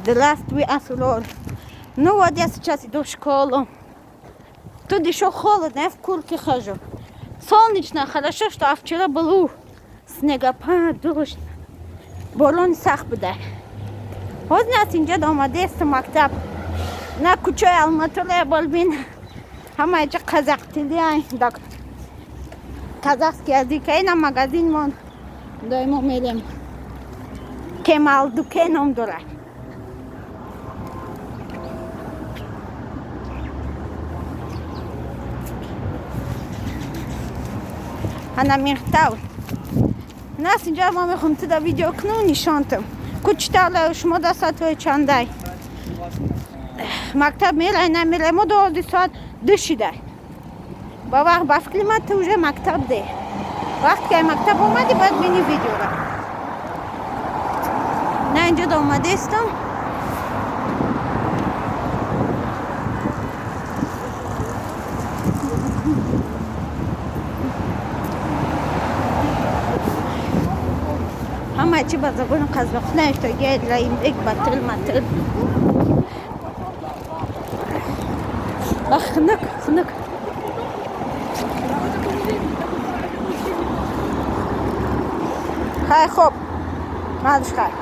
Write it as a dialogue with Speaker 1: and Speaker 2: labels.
Speaker 1: Здравствуй, Асурор. Ну вот я сейчас иду в школу. Тут еще холодно, я в куртке хожу. Солнечно, хорошо, что вчера был снегопад, дождь. Борон сах буде. Вот нас اینجا آماده است مکتب. نه کوچه الماتوله بالبین. همه اینجا قزاق تیلی هایی. قزاقسکی از دیگه این مگازین من دایما میریم. کمال دوکانم داره. انا میختاو. ناس اینجا ما میخوام تو دا ویدیو کنم نشانتم. کوچتاله شما دستاتوی چنده. مکتب میره نمیره ما 12 ساعت دوشیده. با وقت بافکلی ما تو вже مکتب ده. وقت که مکتب اومدی باید بینی ویدیو را. نه اینجا دا اومده استم. همه چی با زبان قزاق نه تو گید لایم یک بطل مطل. خنک خنک. خیلی خوب. مالش خیلی.